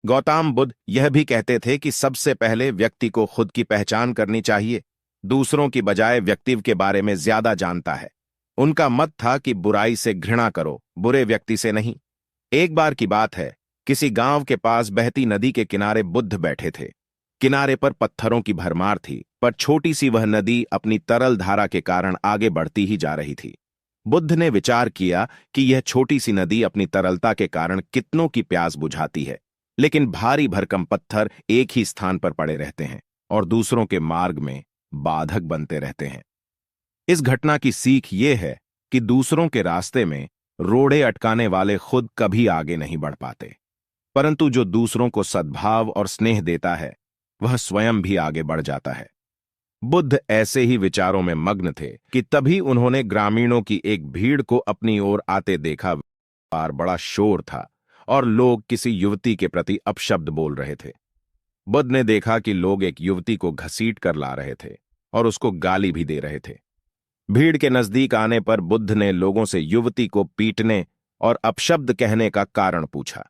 गौतम बुद्ध यह भी कहते थे कि सबसे पहले व्यक्ति को खुद की पहचान करनी चाहिए। दूसरों की बजाय व्यक्ति के बारे में ज्यादा जानता है। उनका मत था कि बुराई से घृणा करो, बुरे व्यक्ति से नहीं। एक बार की बात है, किसी गांव के पास बहती नदी के किनारे बुद्ध बैठे थे। किनारे पर पत्थरों की भरमार थी, पर छोटी सी वह नदी अपनी तरल धारा के कारण आगे बढ़ती ही जा रही थी। बुद्ध ने विचार किया कि यह छोटी सी नदी अपनी तरलता के कारण कितनों की प्यास बुझाती है, लेकिन भारी भरकम पत्थर एक ही स्थान पर पड़े रहते हैं और दूसरों के मार्ग में बाधक बनते रहते हैं। इस घटना की सीख ये है कि दूसरों के रास्ते में रोड़े अटकाने वाले खुद कभी आगे नहीं बढ़ पाते, परंतु जो दूसरों को सद्भाव और स्नेह देता है वह स्वयं भी आगे बढ़ जाता है। बुद्ध ऐसे ही विचारों में मग्न थे कि तभी उन्होंने ग्रामीणों की एक भीड़ को अपनी ओर आते देखा। बार बड़ा शोर था और लोग किसी युवती के प्रति अपशब्द बोल रहे थे। बुद्ध ने देखा कि लोग एक युवती को घसीट कर ला रहे थे और उसको गाली भी दे रहे थे। भीड़ के नजदीक आने पर बुद्ध ने लोगों से युवती को पीटने और अपशब्द कहने का कारण पूछा।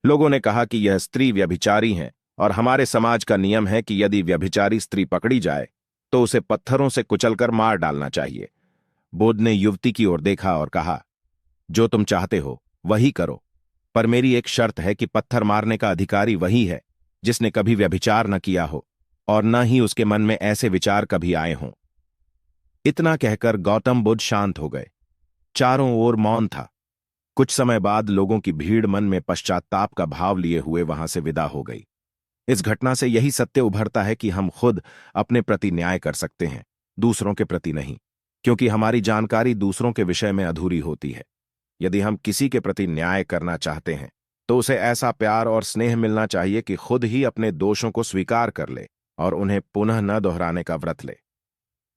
लोगों ने कहा कि यह स्त्री व्यभिचारी है और हमारे समाज का नियम है कि यदि व्यभिचारी स्त्री पकड़ी जाए तो उसे पत्थरों से कुचलकर मार डालना चाहिए। बुद्ध ने युवती की ओर देखा और कहा, जो तुम चाहते हो वही करो, पर मेरी एक शर्त है कि पत्थर मारने का अधिकारी वही है जिसने कभी व्यभिचार न किया हो और न ही उसके मन में ऐसे विचार कभी आए हों। इतना कहकर गौतम बुद्ध शांत हो गए। चारों ओर मौन था। कुछ समय बाद लोगों की भीड़ मन में पश्चाताप का भाव लिए हुए वहां से विदा हो गई। इस घटना से यही सत्य उभरता है कि हम खुद अपने प्रति न्याय कर सकते हैं, दूसरों के प्रति नहीं, क्योंकि हमारी जानकारी दूसरों के विषय में अधूरी होती है। यदि हम किसी के प्रति न्याय करना चाहते हैं तो उसे ऐसा प्यार और स्नेह मिलना चाहिए कि खुद ही अपने दोषों को स्वीकार कर ले और उन्हें पुनः न दोहराने का व्रत ले।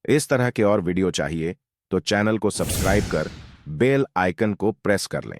इस तरह के और वीडियो चाहिए तो चैनल को सब्सक्राइब कर बेल आइकन को प्रेस कर लें।